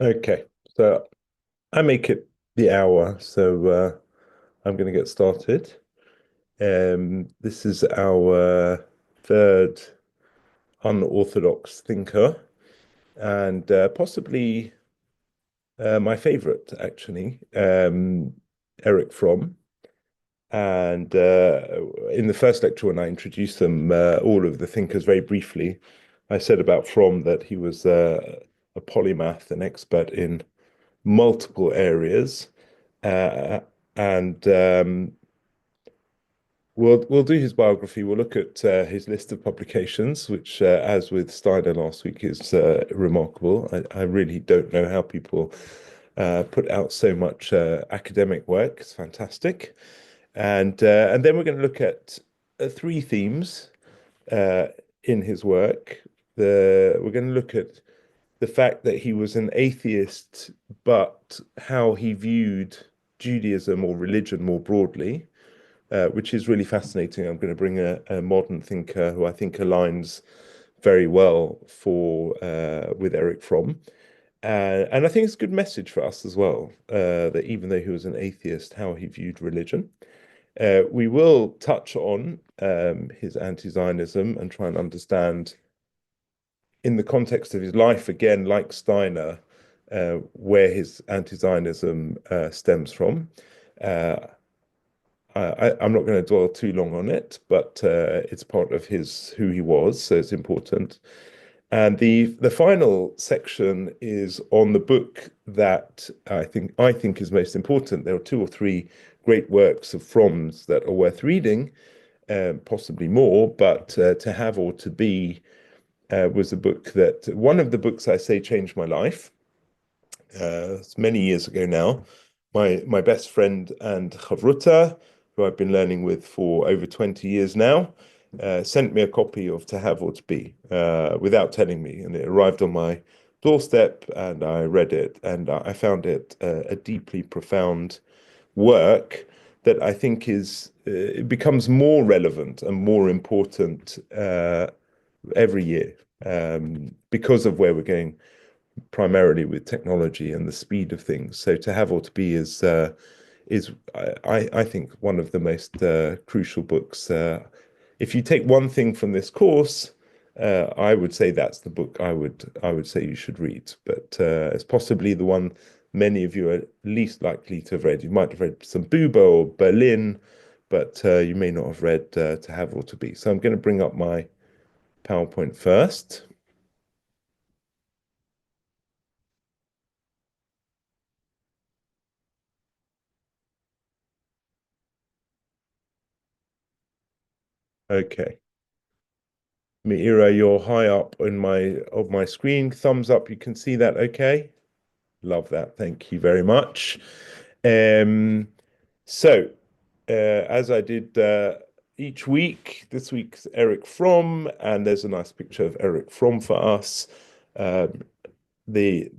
Okay, so I make it the hour, so I'm going to get started. This is our third unorthodox thinker, and possibly my favorite, actually, Eric Fromm. And in the first lecture, when I introduced them, all of the thinkers very briefly, I said about Fromm that he was a polymath, an expert in multiple areas. Uh, and we'll do his biography. We'll look at his list of publications, which, as with Steiner last week, is remarkable. I really don't know how people put out so much academic work. It's fantastic. And then we're going to look at three themes uh, in his work. We're going to look at the fact that he was an atheist, but how he viewed Judaism or religion more broadly, which is really fascinating. I'm going to bring a modern thinker who I think aligns very well for with Eric Fromm. And I think it's a good message for us as well, that even though he was an atheist, how he viewed religion. We will touch on his anti-Zionism and try and understand in the context of his life, again, like Steiner, where his anti-Zionism stems from. Uh, I'm not going to dwell too long on it, but it's part of his who he was, so it's important. And the final section is on the book that I think is most important. There are two or three great works of Fromm's that are worth reading, possibly more, but To Have or To Be was a book that one of the books I say changed my life. It's many years ago now. My best friend and chavruta, who I've been learning with for over 20 years now, sent me a copy of To Have or To Be without telling me, and it arrived on my doorstep, and I read it, and I found it a deeply profound work that I think is it becomes more relevant and more important every year because of where we're going primarily with technology and the speed of things. So To Have or To Be is I think one of the most crucial books. If you take one thing from this course, I would say that's the book I would say you should read. But it's possibly the one many of you are least likely to have read. You might have read some Buber or Berlin, but you may not have read To Have or To Be. So I'm going to bring up my PowerPoint first. Okay. Mira, you're high up in my screen. Thumbs up, you can see that okay? Love that. Thank you very much. Um, so as I did each week, this week's Eric Fromm, and there's a nice picture of Eric Fromm for us. Um, the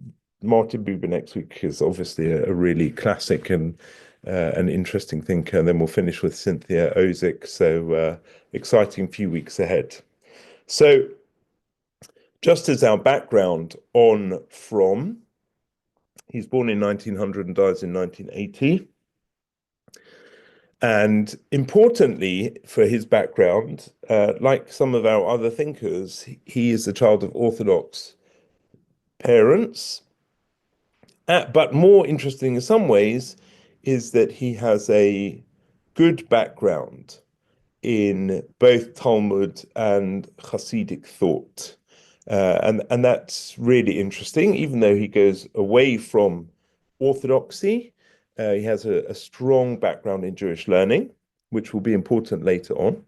Martin Buber next week is obviously a really classic and an interesting thinker, and then we'll finish with Cynthia Ozick. So exciting few weeks ahead. So just as our background on Fromm, he's born in 1900 and dies in 1980. And importantly for his background, like some of our other thinkers, he is the child of Orthodox parents. But more interesting in some ways is that he has a good background in both Talmud and Hasidic thought. And that's really interesting, even though he goes away from orthodoxy. He has a strong background in Jewish learning, which will be important later on.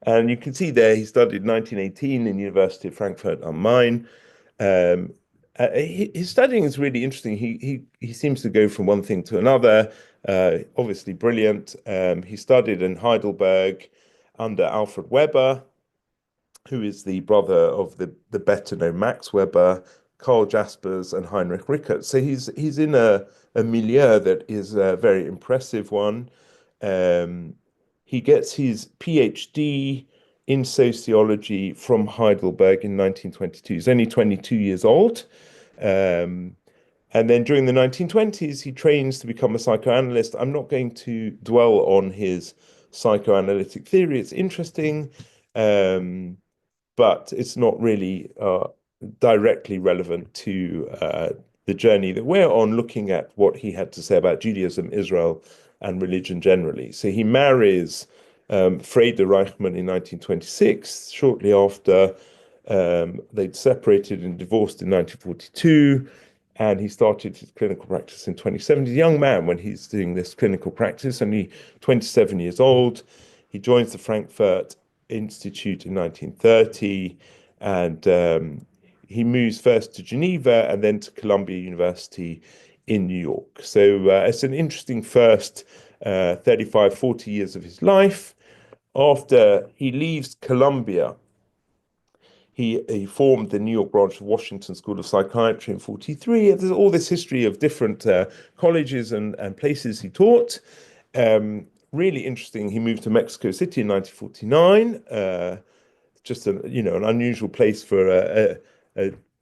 And you can see there he studied 1918 in University of Frankfurt am Main. Um, his studying is really interesting. He seems to go from one thing to another. Obviously brilliant. He studied in Heidelberg under Alfred Weber, who is the brother of the better known Max Weber, Karl Jaspers, and Heinrich Rickert. So he's in a milieu that is a very impressive one. Um, he gets his PhD in sociology from Heidelberg in 1922. He's only 22 years old. Um, and then during the 1920s, he trains to become a psychoanalyst. I'm not going to dwell on his psychoanalytic theory. It's interesting, um, but it's not really directly relevant to the journey that we're on, looking at what he had to say about Judaism, Israel, and religion generally. So he marries Freda Reichmann in 1926, shortly after they'd separated and divorced in 1942. And he started his clinical practice in 2017. He's a young man when he's doing this clinical practice, only 27 years old. He joins the Frankfurt Institute in 1930, and he moves first to Geneva and then to Columbia University in New York. So it's an interesting first 35, 40 years of his life. After he leaves Columbia, he formed the New York branch of Washington School of Psychiatry in 43. There's all this history of different colleges and places he taught. Really interesting. He moved to Mexico City in 1949. Just an unusual place for a,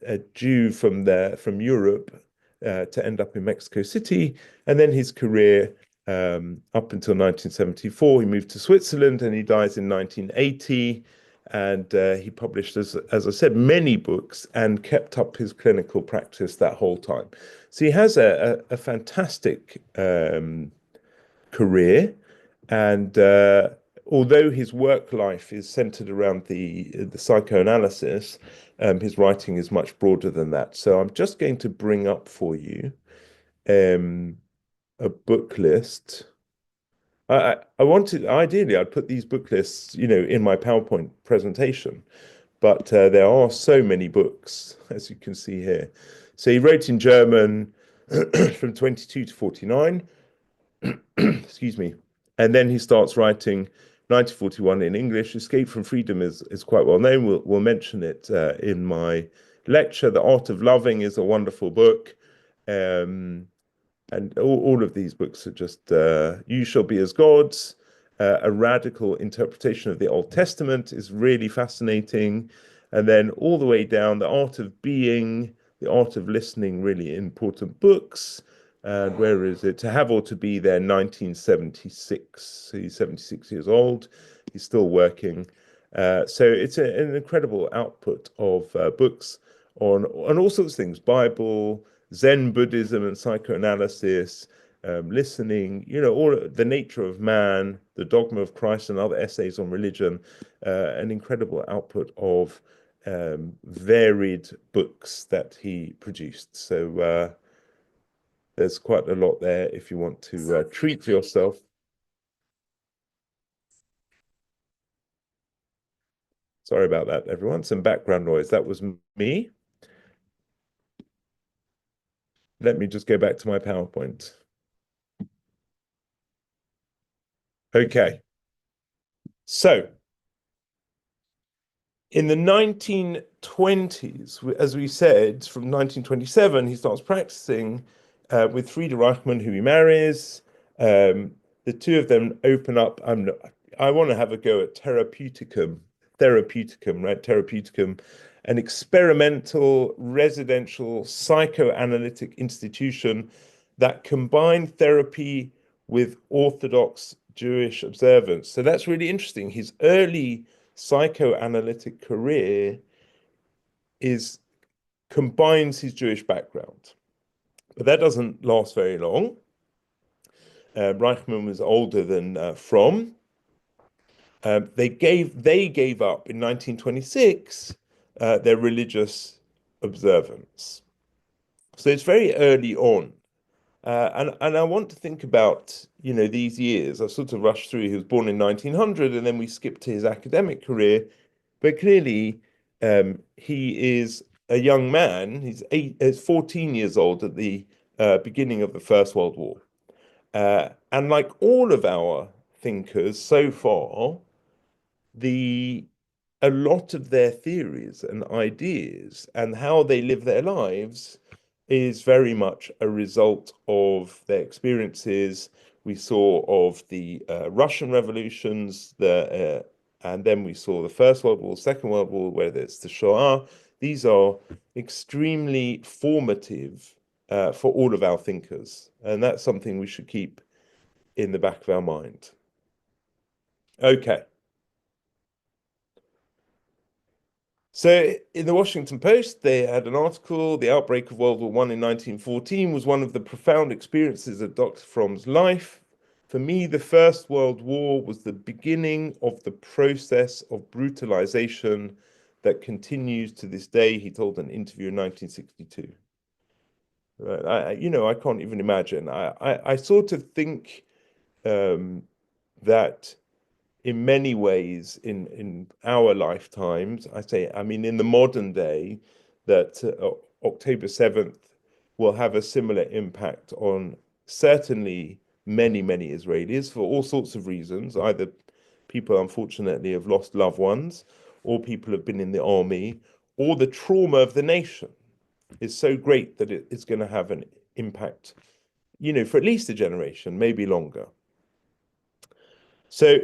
a Jew from Europe to end up in Mexico City. And then his career up until 1974, he moved to Switzerland and he dies in 1980. And he published, as I said, many books and kept up his clinical practice that whole time. So he has a fantastic career, and although his work life is centered around the psychoanalysis, his writing is much broader than that. So I'm just going to bring up for you um, a book list. I wanted, ideally, I'd put these book lists, in my PowerPoint presentation, but there are so many books, as you can see here. So he wrote in German from 22 to 49. Excuse me. And then he starts writing 1941 in English. Escape from Freedom is quite well known. We'll mention it in my lecture. The Art of Loving is a wonderful book. Um, and all of these books are just You Shall Be as Gods. A radical interpretation of the Old Testament is really fascinating. And then all the way down, The Art of Being, The Art of Listening, really important books. And where is it? To Have or to Be There, 1976. So he's 76 years old. He's still working. So it's an incredible output of books on all sorts of things: Bible, Zen Buddhism and psychoanalysis, listening, all the nature of man, the dogma of Christ, and other essays on religion. An incredible output of varied books that he produced. So there's quite a lot there if you want to treat yourself. Sorry about that, everyone. Some background noise. That was me. Let me just go back to my PowerPoint. Okay. So in the 1920s, as we said, from 1927, he starts practicing with Frieda Reichmann, who he marries. The two of them open up. I want to have a go at Therapeuticum, right? Therapeuticum, an experimental residential psychoanalytic institution that combined therapy with Orthodox Jewish observance. So that's really interesting. His early psychoanalytic career is combines his Jewish background. But that doesn't last very long. Reichmann was older than Fromm. They gave up in 1926 their religious observance. So it's very early on. And I want to think about, these years. I sort of rushed through. He was born in 1900, and then we skipped to his academic career. But clearly, he is a young man. He's 14 years old at the beginning of the First World War. And like all of our thinkers so far, the a lot of their theories and ideas and how they live their lives is very much a result of their experiences. We saw of the Russian revolutions, and then we saw the First World War, Second World War, whether it's the Shoah. these are extremely formative for all of our thinkers. And that's something we should keep in the back of our mind. Okay. So in the Washington Post, they had an article, The Outbreak of World War One in 1914 was one of the profound experiences of Dr. Fromm's life. For me, the First World War was the beginning of the process of brutalization that continues to this day, he told an interview in 1962. Right. I can't even imagine. I sort of think um, that in many ways in our lifetimes, I mean, in the modern day, that October 7th will have a similar impact on certainly many Israelis for all sorts of reasons. Either people, unfortunately, have lost loved ones, or people have been in the army, or the trauma of the nation is so great that it's going to have an impact, for at least a generation, maybe longer. So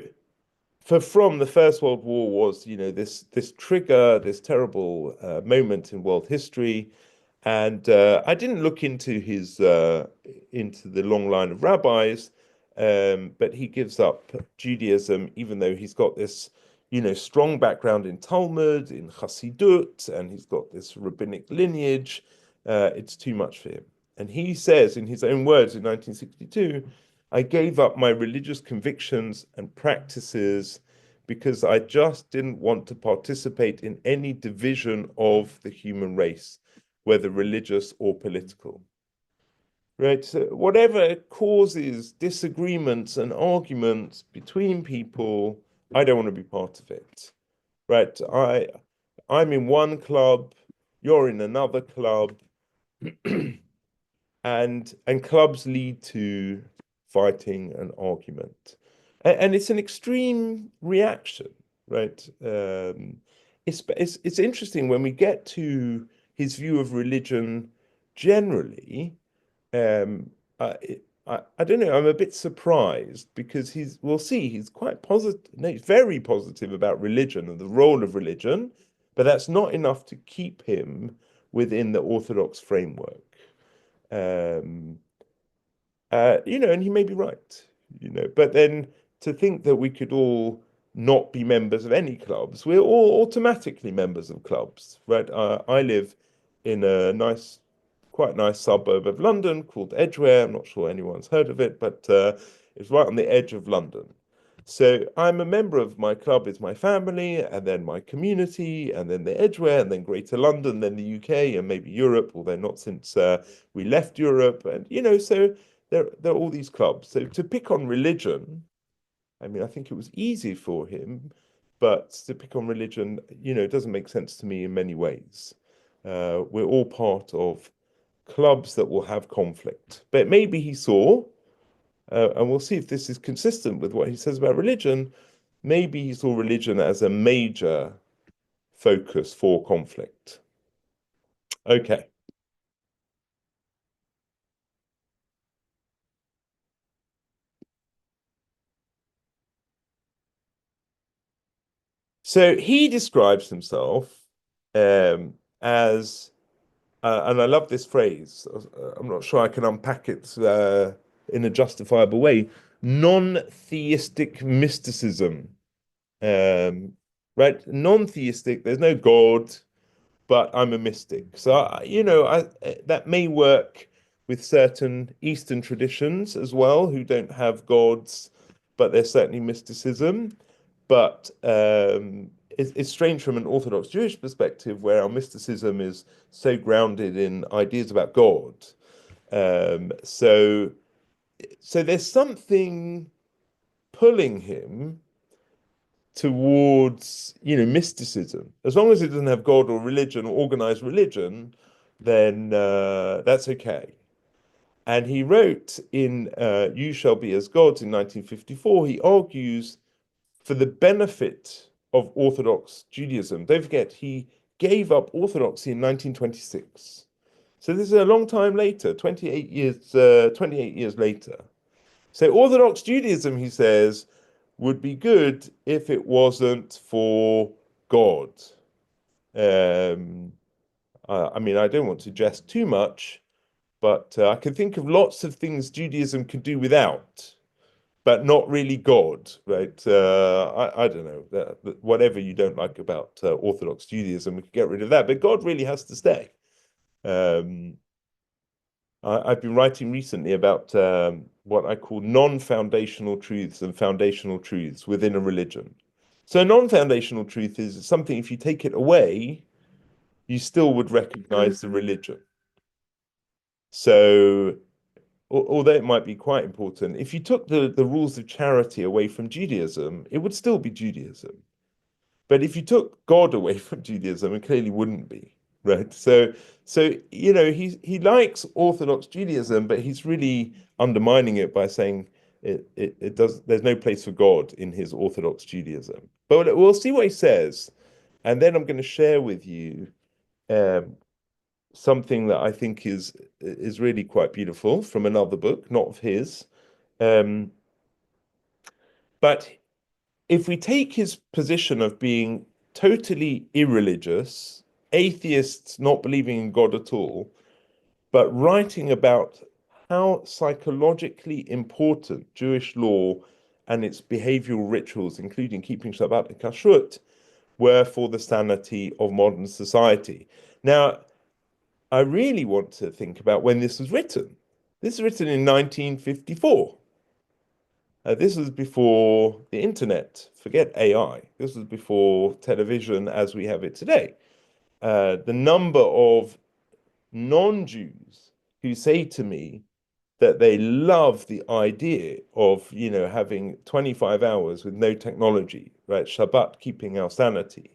for Fromm, the First World War was, this trigger, this terrible moment in world history. And I didn't look into the long line of rabbis, but he gives up Judaism, even though he's got this, strong background in Talmud, in Chassidut, and he's got this rabbinic lineage. It's too much for him. And he says in his own words in 1962, I gave up my religious convictions and practices because I just didn't want to participate in any division of the human race, whether religious or political. Right? So whatever causes disagreements and arguments between people, I don't want to be part of it. Right? I'm in one club, you're in another club, and clubs lead to fighting and argument, and it's an extreme reaction, right? It's interesting when we get to his view of religion generally. Um, I don't know. I'm a bit surprised because we'll see, he's quite positive. No, he's very positive about religion and the role of religion, but that's not enough to keep him within the Orthodox framework. Um, and he may be right, but then to think that we could all not be members of any clubs, we're all automatically members of clubs, right? I live in a quite nice suburb of London called Edgware. I'm not sure anyone's heard of it, but it's right on the edge of London. So I'm a member of my club, is my family, and then my community, and then the Edgware, and then Greater London, then the UK, and maybe Europe, although not since we left Europe. And, so there are all these clubs. So to pick on religion, I mean, I think it was easy for him, but to pick on religion, it doesn't make sense to me in many ways. We're all part of clubs that will have conflict. But maybe he saw, and we'll see if this is consistent with what he says about religion, maybe he saw religion as a major focus for conflict. Okay. So he describes himself as, and I love this phrase, I'm not sure I can unpack it in a justifiable way, non-theistic mysticism. Um, right? Non-theistic, there's no God, but I'm a mystic. So, that may work with certain Eastern traditions as well, who don't have gods, but there's certainly mysticism. But it's strange from an Orthodox Jewish perspective, where our mysticism is so grounded in ideas about God. Um, so, so there's something pulling him towards, mysticism. As long as it doesn't have God or religion or organized religion, then that's okay. And he wrote in You Shall Be as Gods in 1954, he argues for the benefit of Orthodox Judaism. Don't forget, he gave up Orthodoxy in 1926. So this is a long time later, 28 years later. So Orthodox Judaism, he says, would be good if it wasn't for God. I mean, I don't want to jest too much, but I can think of lots of things Judaism could do without, but not really God, right? I don't know. Whatever you don't like about Orthodox Judaism, we could get rid of that, but God really has to stay. Um, I've been writing recently about what I call non-foundational truths and foundational truths within a religion. So, a non-foundational truth is something, if you take it away, you still would recognize the religion. So, although it might be quite important, if you took the rules of charity away from Judaism, it would still be Judaism. But if you took God away from Judaism, it clearly wouldn't be, right? So he likes Orthodox Judaism, but he's really undermining it by saying it does. There's no place for God in his Orthodox Judaism. But we'll see what he says, and then I'm going to share with you um, something that I think is really quite beautiful from another book, not of his. Um, but if we take his position of being totally irreligious, atheists not believing in God at all, but writing about how psychologically important Jewish law and its behavioral rituals, including keeping Shabbat and Kashrut, were for the sanity of modern society. Now, I really want to think about when this was written. This was written in 1954. This was before the internet. Forget AI. This was before television as we have it today. The number of non-Jews who say to me that they love the idea of, having 25 hours with no technology, right? Shabbat, keeping our sanity,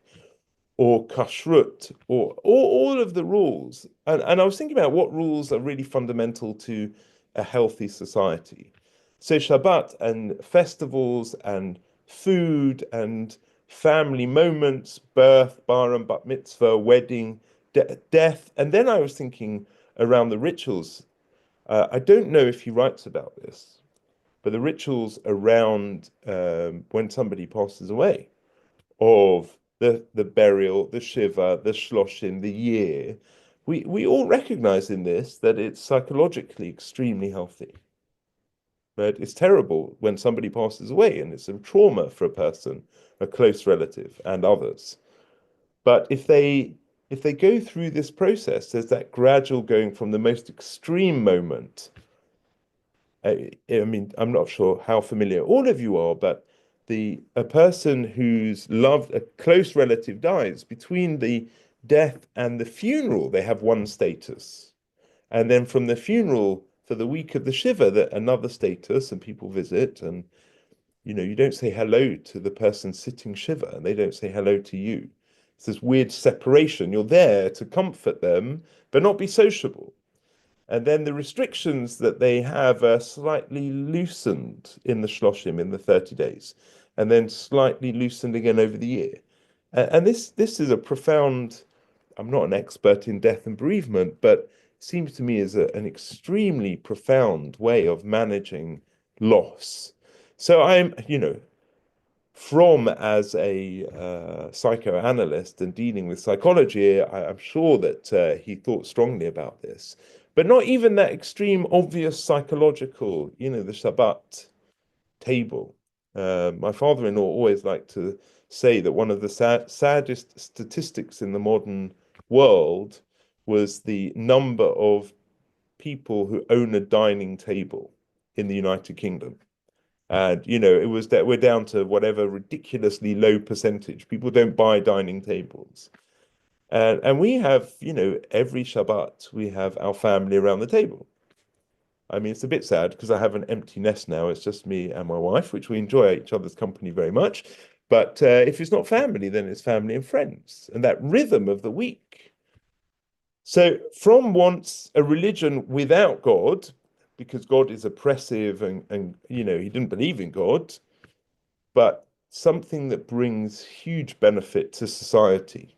or kashrut, or all of the rules. And I was thinking about what rules are really fundamental to a healthy society. So Shabbat and festivals and food and family moments, birth, bar and bat mitzvah, wedding, death. And then I was thinking around the rituals. I don't know if he writes about this, but the rituals around when somebody passes away of the burial, the shiva, the shloshim, the year, we all recognize in this that it's psychologically extremely healthy. Right? It's terrible when somebody passes away and it's a trauma for a person, a close relative, and others. But if they go through this process, there's that gradual going from the most extreme moment. I mean, I'm not sure how familiar all of you are, but a person whose loved, a close relative dies, between the death and the funeral, they have one status. And then from the funeral for the week of the Shiva, that another status, and people visit, and you don't say hello to the person sitting Shiva, and they don't say hello to you. It's this weird separation. You're there to comfort them, but not be sociable. And then the restrictions that they have are slightly loosened in the shloshim in the 30 days, and then slightly loosened again over the year. And this is a profound. I'm not an expert in death and bereavement, but it seems to me as an extremely profound way of managing loss. So from as a psychoanalyst and dealing with psychology, I'm sure that he thought strongly about this, but not even that extreme, obvious psychological, the Shabbat table. My father-in-law always liked to say that one of the saddest statistics in the modern world was the number of people who own a dining table in the United Kingdom. And it was that we're down to whatever ridiculously low percentage. People don't buy dining tables. And we have, every Shabbat we have our family around the table. I mean, it's a bit sad because I have an empty nest now. It's just me and my wife, which we enjoy each other's company very much. But if it's not family, then it's family and friends, and that rhythm of the week. So from once a religion without God, because God is oppressive and he didn't believe in God, but something that brings huge benefit to society.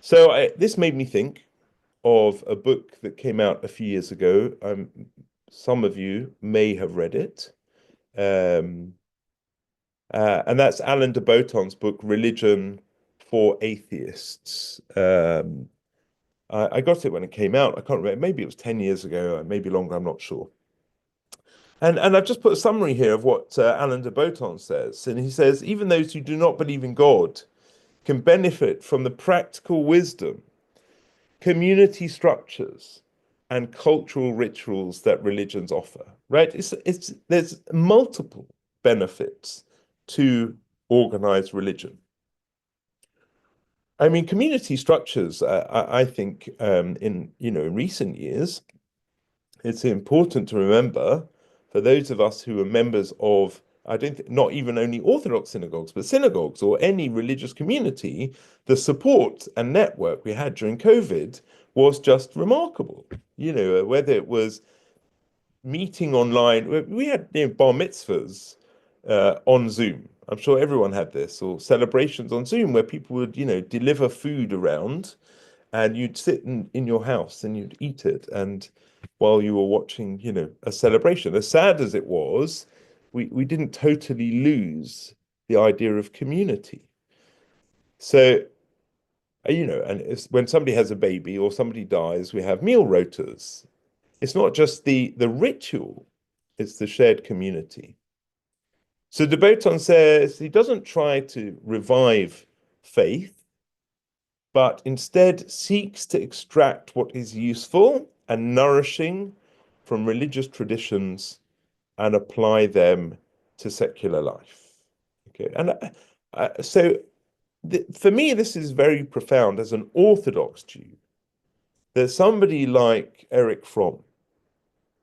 So this made me think of a book that came out a few years ago. Some of you may have read it. And that's Alain de Botton's book, Religion, for atheists. I got it when it came out. I can't remember. Maybe it was 10 years ago, maybe longer. I'm not sure. And I've just put a summary here of what Alain de Botton says. And he says, even those who do not believe in God can benefit from the practical wisdom, community structures, and cultural rituals that religions offer, right? There's multiple benefits to organized religion. I mean, community structures, I think, in recent years, it's important to remember for those of us who are members of, I don't think, not even only Orthodox synagogues, but synagogues or any religious community, the support and network we had during COVID was just remarkable. Whether it was meeting online, we had bar mitzvahs on Zoom. I'm sure everyone had this, or celebrations on Zoom where people would, deliver food around and you'd sit in your house and you'd eat it. And while you were watching, a celebration, as sad as it was, we didn't totally lose the idea of community. So, and when somebody has a baby or somebody dies, we have meal rotas. It's not just the ritual, it's the shared community. So de Botton says he doesn't try to revive faith, but instead seeks to extract what is useful and nourishing from religious traditions and apply them to secular life. Okay, and for me, this is very profound as an Orthodox Jew. There's somebody like Eric Fromm,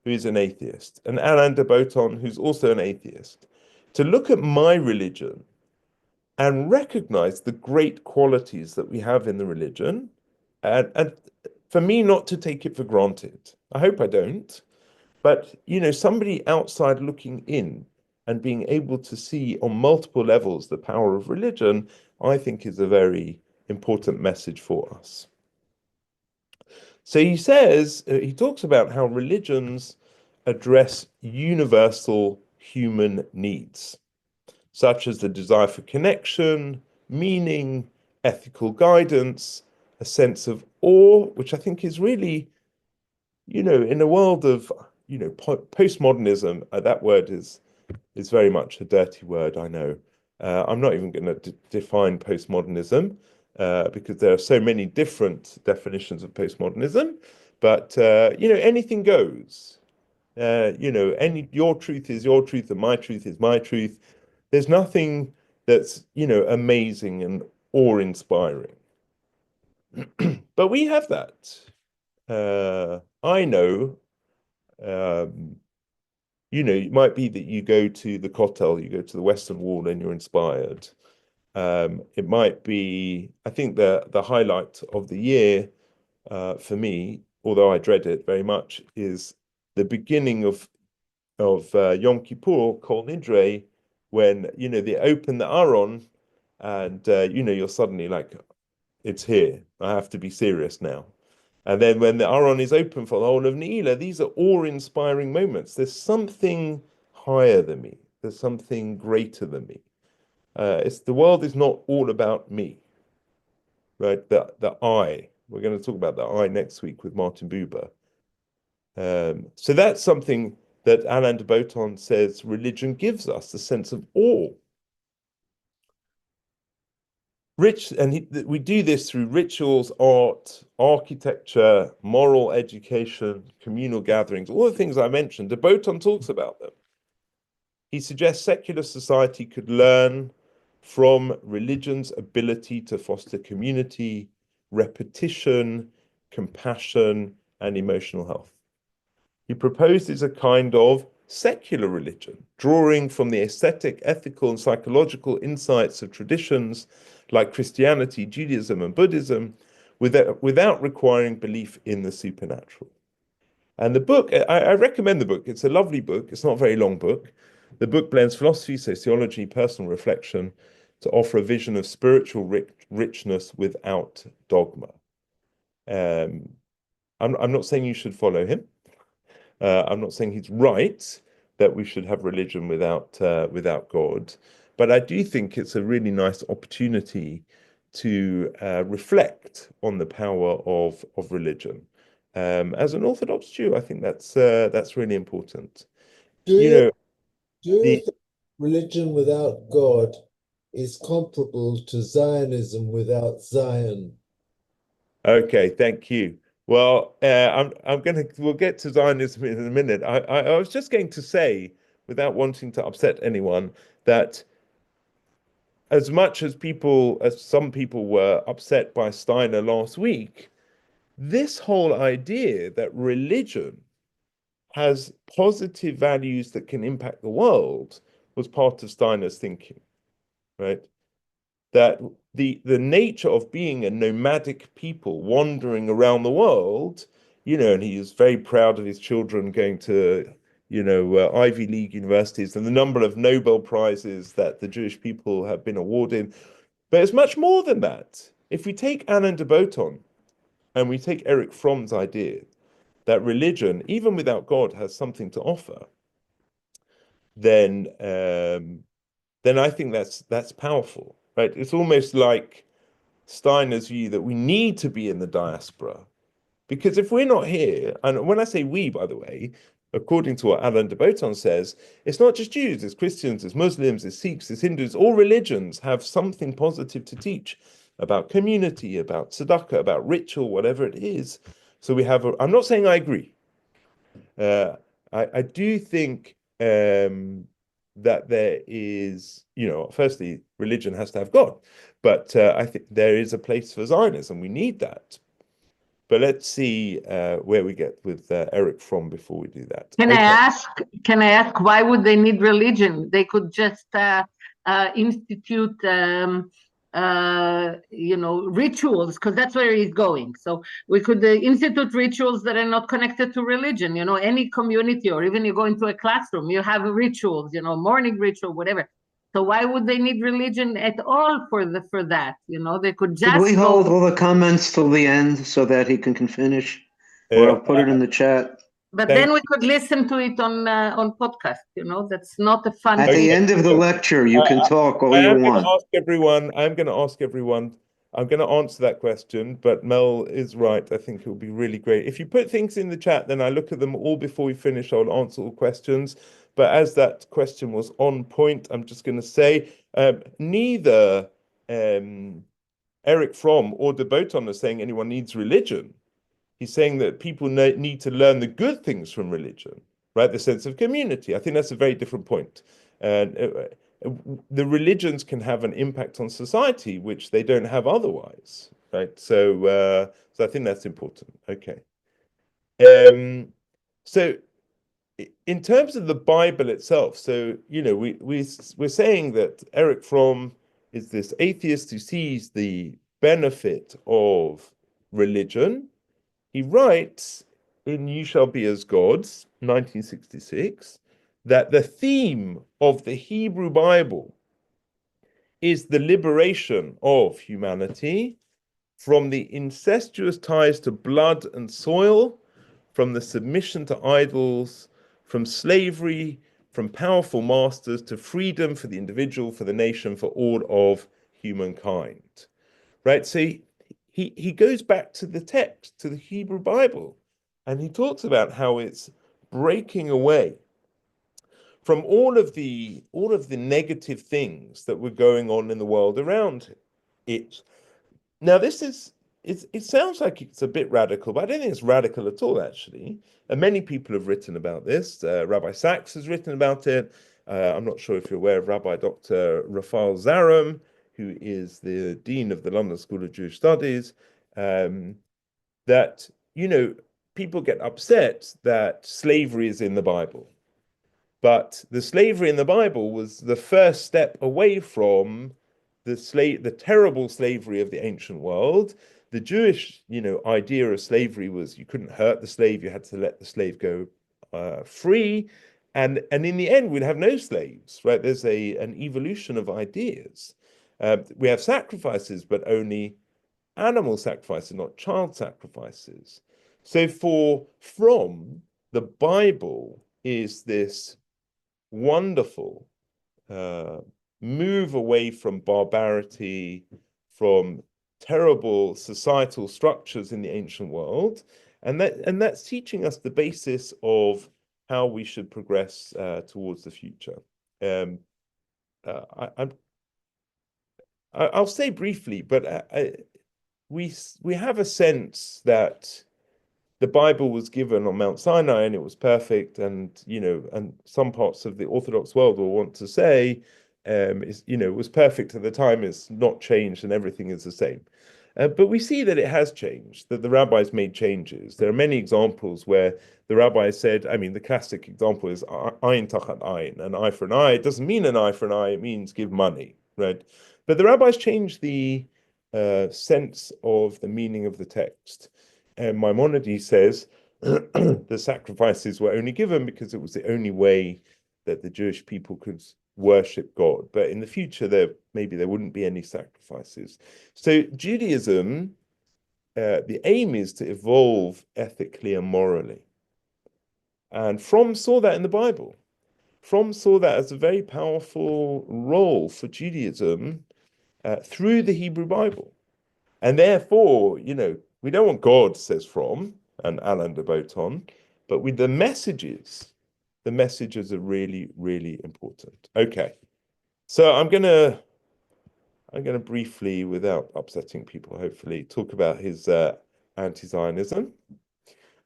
who is an atheist, and Alain de Botton, who's also an atheist, to look at my religion and recognize the great qualities that we have in the religion, and for me not to take it for granted. I hope I don't, but somebody outside looking in and being able to see on multiple levels the power of religion, I think is a very important message for us. So he talks about how religions address universal human needs, such as the desire for connection, meaning, ethical guidance, a sense of awe, which I think is really, in a world of, postmodernism, that word is very much a dirty word, I know. I'm not even going to define postmodernism because there are so many different definitions of postmodernism. But anything goes. Your truth is your truth and my truth is my truth. There's nothing that's amazing and awe-inspiring. But we have that. I know. It might be that you go to the Kotel, you go to the Western Wall, and you're inspired. It might be, I think the highlight of the year for me, although I dread it very much, is the beginning of Yom Kippur, Kol Nidre, when they open the Aron, and you're suddenly like, it's here. I have to be serious now. And then when the Aron is open for the whole of Ne'ilah, these are awe-inspiring moments. There's something higher than me. There's something greater than me. The world is not all about me, right? The I. We're going to talk about the I next week with Martin Buber. So that's something that Alain de Botton says religion gives us, the sense of awe. We do this through rituals, art, architecture, moral education, communal gatherings, all the things I mentioned. De Botton talks about them. He suggests secular society could learn from religion's ability to foster community, repetition, compassion, and emotional health. He proposes a kind of secular religion, drawing from the aesthetic, ethical, and psychological insights of traditions like Christianity, Judaism, and Buddhism, without requiring belief in the supernatural. And the book, I recommend the book. It's a lovely book. It's not a very long book. The book blends philosophy, sociology, personal reflection to offer a vision of spiritual richness without dogma. I'm not saying you should follow him. I'm not saying he's right that we should have religion without God, but I do think it's a really nice opportunity to reflect on the power of religion. As an Orthodox Jew, I think that's really important. Do You you know, do you the think religion without God is comparable to Zionism without Zion? Okay, thank you. Well, we'll get to Zionism in a minute. I was just going to say, without wanting to upset anyone, that as much as some people were upset by Steiner last week, this whole idea that religion has positive values that can impact the world was part of Steiner's thinking, right? That the nature of being a nomadic people wandering around the world, and he is very proud of his children going to, Ivy League universities and the number of Nobel Prizes that the Jewish people have been awarded. But it's much more than that. If we take Alain de Botton and we take Eric Fromm's idea that religion, even without God, has something to offer, then then I think that's powerful, right? It's almost like Steiner's view that we need to be in the diaspora because if we're not here, and when I say we, by the way, according to what Alain de Botton says, it's not just Jews, it's Christians, it's Muslims, it's Sikhs, it's Hindus. All religions have something positive to teach about community, about tzedakah, about ritual, whatever it is. So I'm not saying I agree. Uh, I do think that there is, firstly, religion has to have God, but I think there is a place for Zionism. We need that. But let's see where we get with Eric Fromm before we do that. Can I Okay. ask? Can I ask why would they need religion? They could just institute, rituals, because that's where he's going. So we could institute rituals that are not connected to religion. Any community, or even you go into a classroom, you have rituals. Morning ritual, whatever. So why would they need religion at all for that? They could Could we just hold go. all the comments till the end so that he can finish? Or Uh, I'll put it in the chat. But thank then we could listen to it on podcast. That's not a fun At thing. the Okay. end of the lecture, you can talk all I you am going to want. ask everyone. I'm going to answer that question, but Mel is right. I think it will be really great. If you put things in the chat, then I look at them all before we finish. I'll answer all questions. But as that question was on point, I'm just going to say neither Eric Fromm or de Botton are saying anyone needs religion. He's saying that people need to learn the good things from religion, right? The sense of community. I think that's a very different point. And the religions can have an impact on society, which they don't have otherwise, right? So I think that's important. Okay. So in terms of the Bible itself, so we're saying that Eric Fromm is this atheist who sees the benefit of religion. He writes in You Shall Be as Gods, 1966, that the theme of the Hebrew Bible is the liberation of humanity from the incestuous ties to blood and soil, from the submission to idols, from slavery, from powerful masters to freedom for the individual, for the nation, for all of humankind. Right? So he goes back to the text, to the Hebrew Bible, and he talks about how it's breaking away from all of the negative things that were going on in the world around it. Now, it sounds like it's a bit radical, but I don't think it's radical at all, actually. And many people have written about this. Rabbi Sachs has written about it. I'm not sure if you're aware of Rabbi Dr. Raphael Zarum, who is the Dean of the London School of Jewish Studies, that, people get upset that slavery is in the Bible. But the slavery in the Bible was the first step away from the terrible slavery of the ancient world. The Jewish, idea of slavery was you couldn't hurt the slave, you had to let the slave go free, and in the end we'd have no slaves, right? There's an evolution of ideas. We have sacrifices, but only animal sacrifices, not child sacrifices. So from the Bible is this wonderful move away from barbarity, from terrible societal structures in the ancient world, and that's teaching us the basis of how we should progress towards the future. I'll say briefly, but we have a sense that the Bible was given on Mount Sinai and it was perfect, and some parts of the Orthodox world will want to say, it was perfect at the time, it's not changed, and everything is the same. But we see that it has changed, that the rabbis made changes. There are many examples where the rabbis said, I mean, the classic example is ayin tachat ayin, an eye for an eye. It doesn't mean an eye for an eye, it means give money, right? But the rabbis changed the sense of the meaning of the text. And Maimonides says the sacrifices were only given because it was the only way that the Jewish people could worship God. But in the future, maybe there wouldn't be any sacrifices. So Judaism, the aim is to evolve ethically and morally. And Fromm saw that in the Bible. Fromm saw that as a very powerful role for Judaism through the Hebrew Bible. And therefore, we don't want God, says Fromm and Alain de Botton, but with the messages are really, really important. Okay. So I'm gonna briefly, without upsetting people, hopefully, talk about his anti-Zionism,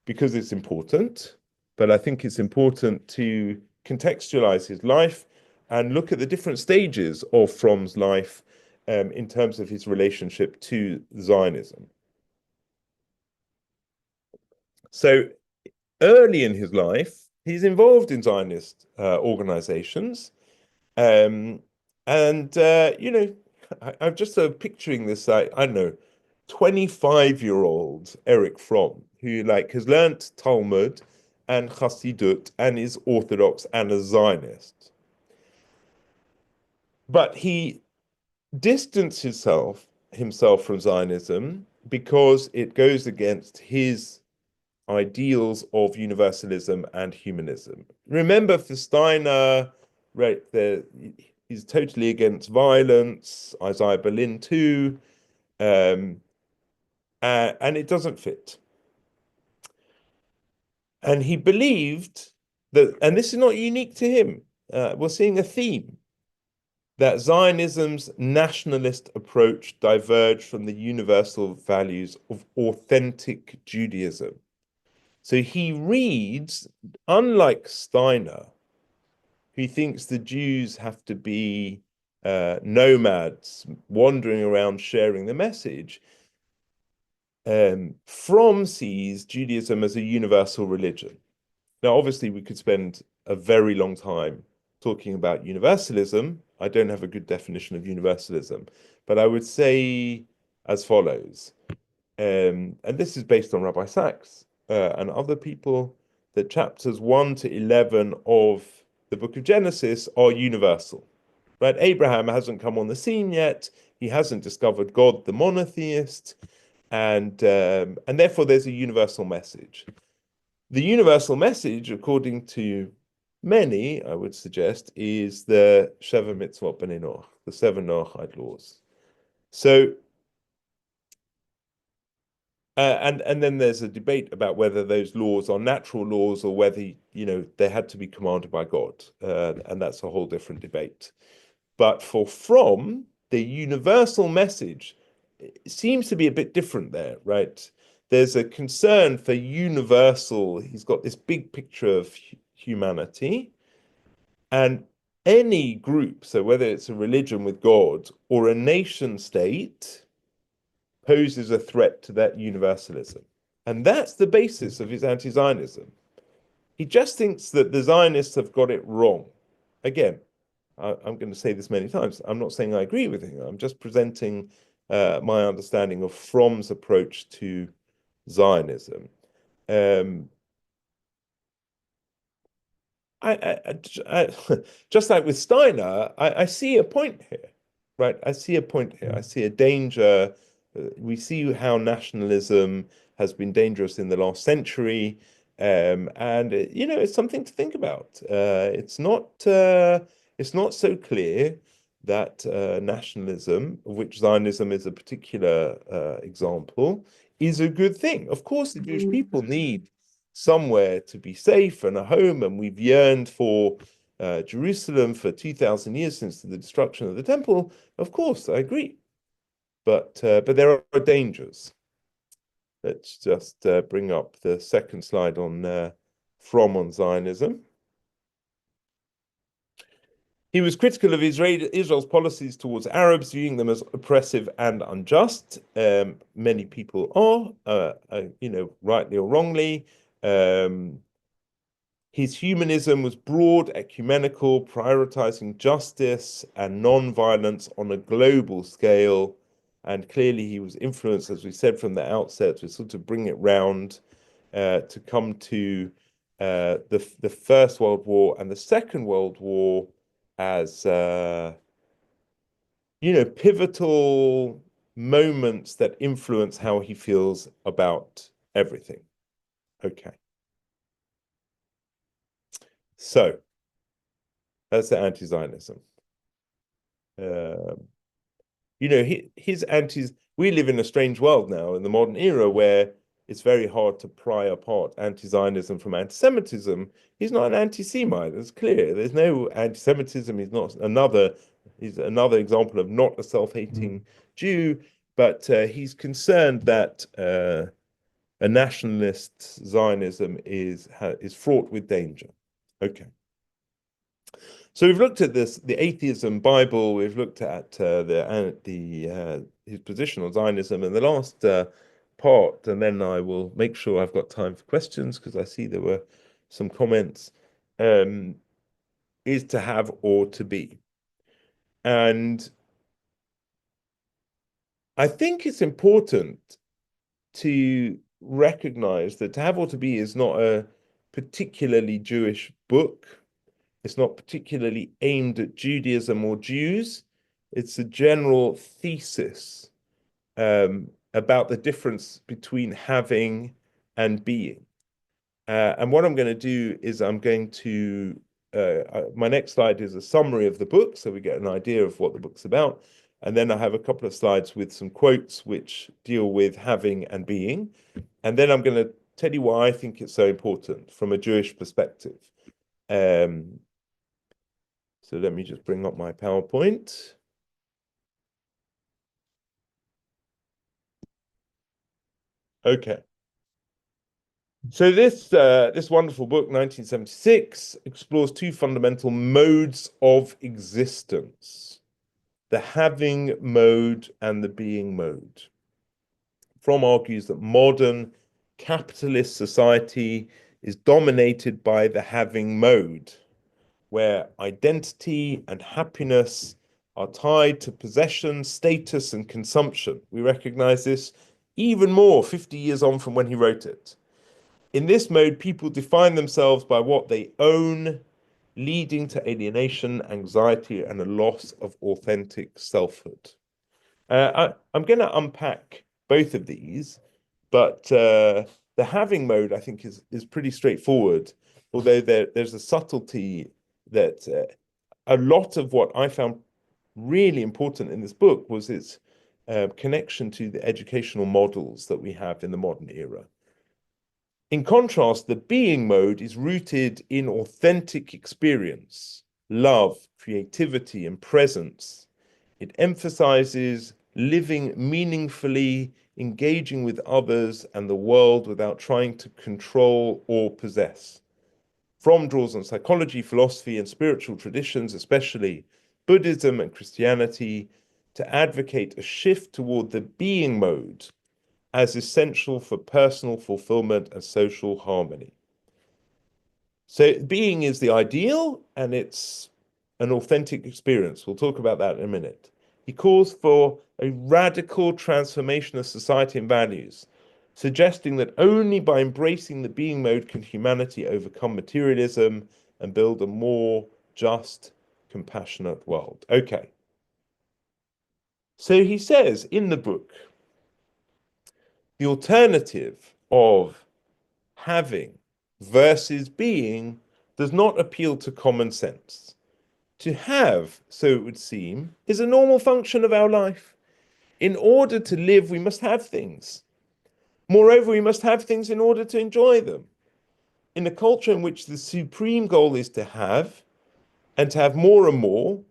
because it's important, but I think it's important to contextualize his life and look at the different stages of Fromm's life in terms of his relationship to Zionism. So early in his life, he's involved in Zionist organizations. I'm just picturing this, I don't know, 25-year-old Eric Fromm, who has learnt Talmud and Chassidut and is Orthodox and a Zionist. But he distanced himself from Zionism because it goes against his ideals of universalism and humanism. Remember, for Steiner, right, he's totally against violence, Isaiah Berlin too, and it doesn't fit. And he believed that, and this is not unique to him, we're seeing a theme, that Zionism's nationalist approach diverged from the universal values of authentic Judaism. So he reads, unlike Steiner, who thinks the Jews have to be nomads wandering around sharing the message, Fromm sees Judaism as a universal religion. Now, obviously, we could spend a very long time talking about universalism. I don't have a good definition of universalism, but I would say as follows, and this is based on Rabbi Sachs and other people, that chapters 1 to 11 of the book of Genesis are universal. Right? Abraham hasn't come on the scene yet. He hasn't discovered God, the monotheist, and therefore there's a universal message. The universal message, according to many, I would suggest, is the Sheva Mitzvot B'nai Noach, the 7 Noachide laws. So, and then there's a debate about whether those laws are natural laws or whether, they had to be commanded by God. And that's a whole different debate. But for Fromm, the universal message seems to be a bit different there, right? There's a concern for universal. He's got this big picture of humanity, and any group, so whether it's a religion with God or a nation state, poses a threat to that universalism. And that's the basis of his anti-Zionism. He just thinks that the Zionists have got it wrong. Again, I'm going to say this many times. I'm not saying I agree with him. I'm just presenting my understanding of Fromm's approach to Zionism. Just like with Steiner, I see a point here, right? I see a point here. I see a danger. We see how nationalism has been dangerous in the last century, and it's something to think about. It's not so clear that nationalism, of which Zionism is a particular example, is a good thing. Of course, the Jewish people need somewhere to be safe and a home, and we've yearned for Jerusalem for 2,000 years since the destruction of the temple. Of course, I agree, but there are dangers. Let's just bring up the second slide on Fromm on Zionism. He was critical of Israel's policies towards Arabs, viewing them as oppressive and unjust. Many people are, rightly or wrongly. His humanism was broad, ecumenical, prioritizing justice and non-violence on a global scale. And clearly he was influenced, as we said from the outset, to sort of bring it round to come to the First World War and the Second World War as pivotal moments that influence how he feels about everything. Okay. So that's the anti-Zionism. His antis. We live in a strange world now in the modern era where it's very hard to pry apart anti-Zionism from anti-Semitism. He's not an anti-Semite. It's clear. There's no anti-Semitism. He's another example of not a self-hating Jew, but he's concerned that a nationalist Zionism is fraught with danger. Okay. So we've looked at the atheism Bible. We've looked at his position on Zionism in the last part, and then I will make sure I've got time for questions because I see there were some comments. Is to have or to be, and I think it's important to recognize that To Have or To Be is not a particularly Jewish book. It's not particularly aimed at Judaism or Jews. It's a general thesis about the difference between having and being. And what I'm going to do is my next slide is a summary of the book, so we get an idea of what the book's about. And then I have a couple of slides with some quotes which deal with having and being. And then I'm going to tell you why I think it's so important from a Jewish perspective. So let me just bring up my PowerPoint. Okay. So this wonderful book, 1976, explores two fundamental modes of existence: the having mode and the being mode. Fromm argues that modern capitalist society is dominated by the having mode, where identity and happiness are tied to possession, status, and consumption. We recognize this even more 50 years on from when he wrote it. In this mode, people define themselves by what they own, leading to alienation, anxiety, and a loss of authentic selfhood. I'm going to unpack both of these, but the having mode, I think, is pretty straightforward, although there's a subtlety that a lot of what I found really important in this book was its connection to the educational models that we have in the modern era. In contrast, the being mode is rooted in authentic experience, love, creativity, and presence. It emphasizes living meaningfully, engaging with others and the world without trying to control or possess. Fromm draws on psychology, philosophy, and spiritual traditions, especially Buddhism and Christianity, to advocate a shift toward the being mode as essential for personal fulfillment and social harmony. So being is the ideal, and it's an authentic experience. We'll talk about that in a minute. He calls for a radical transformation of society and values, suggesting that only by embracing the being mode can humanity overcome materialism and build a more just, compassionate world. Okay. So he says in the book, the alternative of having versus being does not appeal to common sense. To have, so it would seem, is a normal function of our life. In order to live, we must have things. Moreover, we must have things in order to enjoy them. In a culture in which the supreme goal is to have, and to have more and more,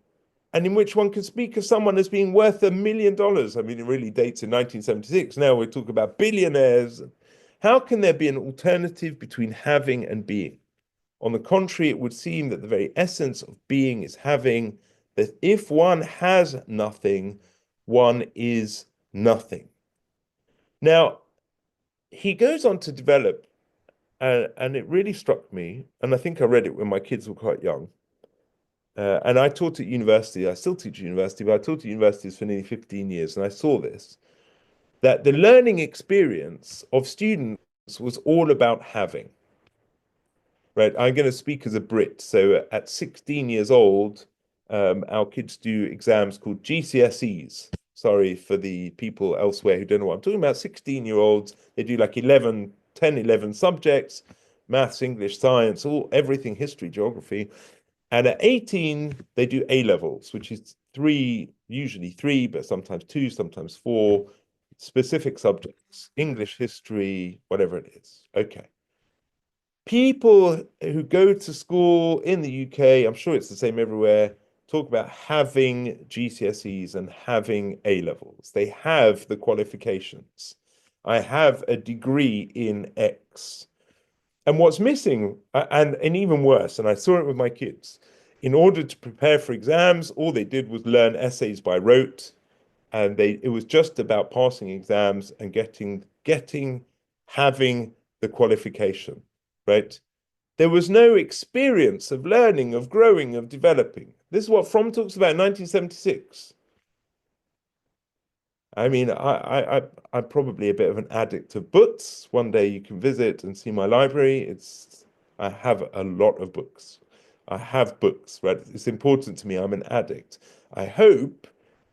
and in which one can speak of someone as being worth $1 million. I mean, it really dates in 1976. Now we're talking about billionaires. How can there be an alternative between having and being? On the contrary, it would seem that the very essence of being is having, that if one has nothing, one is nothing. Now, he goes on to develop, and it really struck me, and I think I read it when my kids were quite young. And I taught at university, I still teach at university, but I taught at universities for nearly 15 years, and I saw this, that the learning experience of students was all about having. Right, I'm going to speak as a Brit. So at 16 years old, our kids do exams called GCSEs. Sorry for the people elsewhere who don't know what I'm talking about. 16-year-olds, they do like 10, 11 subjects, maths, English, science, everything, history, geography. And at 18, they do A levels, which is usually three, but sometimes two, sometimes four, specific subjects, English, history, whatever it is. Okay. People who go to school in the UK, I'm sure it's the same everywhere, talk about having GCSEs and having A levels. They have the qualifications. I have a degree in X. And what's missing, and even worse, and I saw it with my kids, in order to prepare for exams, all they did was learn essays by rote, and it was just about passing exams and having the qualification, right? There was no experience of learning, of growing, of developing. This is what Fromm talks about in 1976. I mean, I'm probably a bit of an addict of books. One day you can visit and see my library. I have a lot of books. I have books, right? It's important to me. I'm an addict. I hope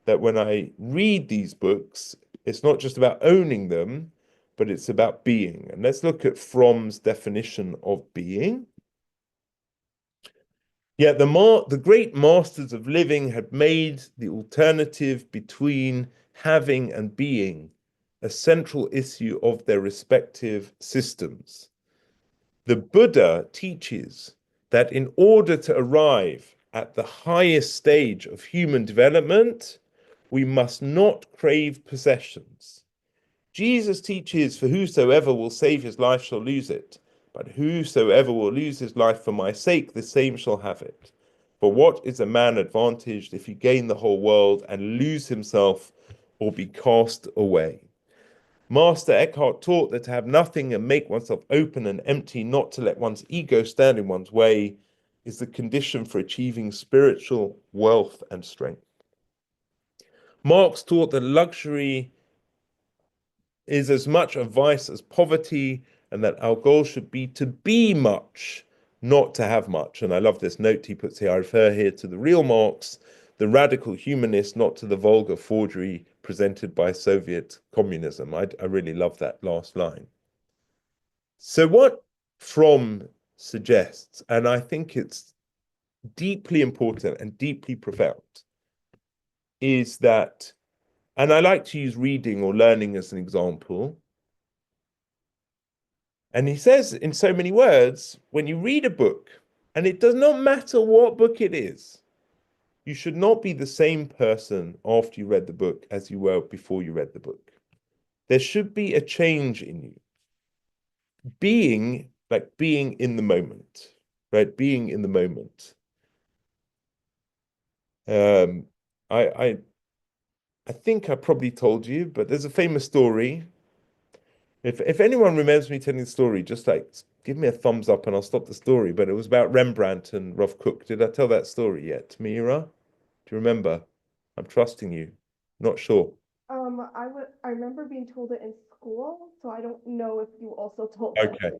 that when I read these books, it's not just about owning them, but it's about being. And let's look at Fromm's definition of being. Yet the great masters of living had made the alternative between having and being a central issue of their respective systems. The Buddha teaches that in order to arrive at the highest stage of human development, we must not crave possessions. Jesus teaches, for whosoever will save his life shall lose it, but whosoever will lose his life for my sake, the same shall have it. For what is a man advantaged if he gain the whole world and lose himself or be cast away? Master Eckhart taught that to have nothing and make oneself open and empty, not to let one's ego stand in one's way, is the condition for achieving spiritual wealth and strength. Marx taught that luxury is as much a vice as poverty, and that our goal should be to be much, not to have much. And I love this note he puts here. I refer here to the real Marx, the radical humanist, not to the vulgar forgery presented by Soviet communism. I really love that last line. So what Fromm suggests, and I think it's deeply important and deeply profound, is that, and I like to use reading or learning as an example. And he says in so many words, when you read a book, and it does not matter what book it is, you should not be the same person after you read the book as you were before you read the book. There should be a change in you. Being in the moment, right? Being in the moment. I think I probably told you, but there's a famous story. If anyone remembers me telling the story, just like give me a thumbs up and I'll stop the story. But it was about Rembrandt and Rav Kook. Did I tell that story yet, Mira? Do you remember? I'm trusting you. Not sure. I remember being told it in school, so I don't know if you also told it. Okay.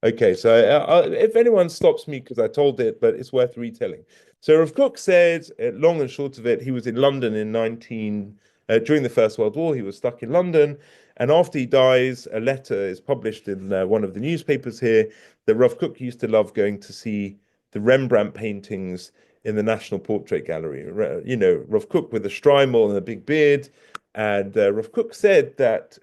Okay, so if anyone stops me because I told it, but it's worth retelling. So Rav Kook said, long and short of it, he was in London during the First World War. He was stuck in London, and after he dies, a letter is published in one of the newspapers here that Rav Kook used to love going to see the Rembrandt paintings in the National Portrait Gallery. You know, Rav Kook with a Strymel and a big beard. And Rav Kook said that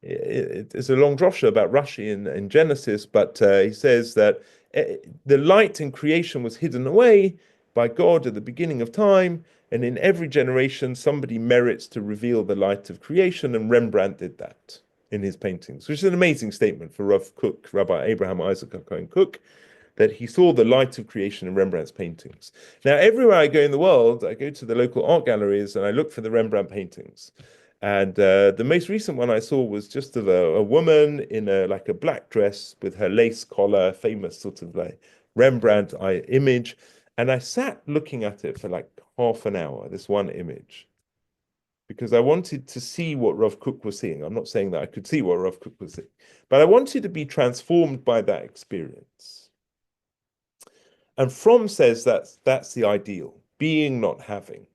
it's a long drosha about Rashi in Genesis, but he says that the light in creation was hidden away by God at the beginning of time, and in every generation somebody merits to reveal the light of creation, and Rembrandt did that in his paintings, which is an amazing statement for Rav Kook, Rabbi Abraham Isaac Cohen Kook, that he saw the light of creation in Rembrandt's paintings. Now, everywhere I go in the world, I go to the local art galleries and I look for the Rembrandt paintings. And the most recent one I saw was just of a woman in like a black dress with her lace collar, famous sort of like Rembrandt image. And I sat looking at it for like half an hour, this one image, because I wanted to see what Rav Kook was seeing. I'm not saying that I could see what Rav Kook was seeing, but I wanted to be transformed by that experience. And Fromm says that's the ideal, being, not having.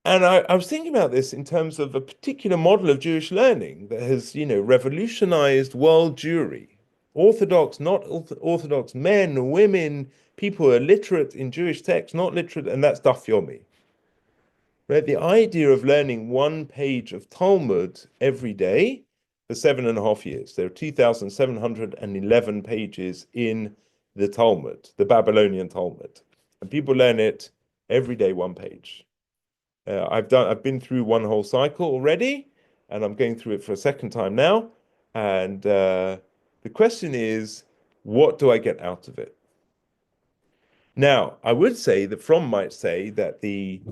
And I was thinking about this in terms of a particular model of Jewish learning that has, you know, revolutionized world Jewry. Orthodox, not Orthodox men, women, people who are literate in Jewish texts, not literate, and that's Daf Yomi. Right? The idea of learning one page of Talmud every day for 7.5 years. There are 2,711 pages in the Talmud, the Babylonian Talmud. And people learn it every day, one page. I've been through one whole cycle already, and I'm going through it for a second time now. And the question is, what do I get out of it? Now, I would say that Fromm might say that the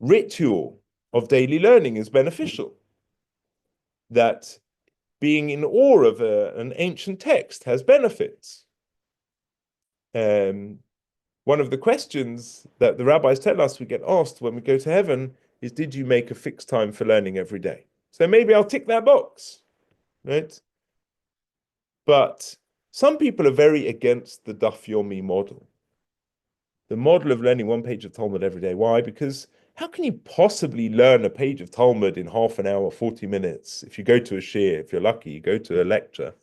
ritual of daily learning is beneficial, that being in awe of an ancient text has benefits. One of the questions that the rabbis tell us we get asked when we go to heaven is, did you make a fixed time for learning every day? So maybe I'll tick that box, right? But some people are very against the Daf Yomi model, the model of learning one page of Talmud every day. Why? Because how can you possibly learn a page of Talmud in half an hour, 40 minutes? If you go to a shir, if you're lucky, you go to a lecture.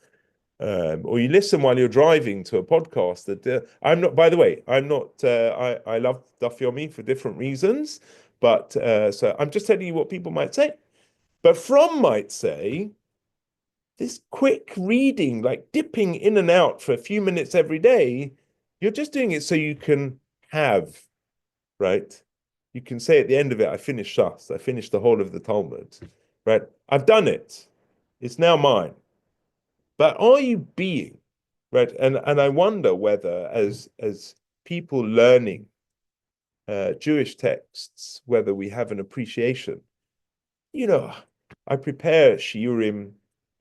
Or you listen while you're driving to a podcast that I'm not, by the way, I'm not, I love Daf Yomi for different reasons, but so I'm just telling you what people might say. But Fromm might say, this quick reading, like dipping in and out for a few minutes every day, you're just doing it so you can have, right? You can say at the end of it, I finished Shas, I finished the whole of the Talmud, right? I've done it. It's now mine. But are you being, right? And I wonder whether as people learning Jewish texts, whether we have an appreciation. You know, I prepare shiurim.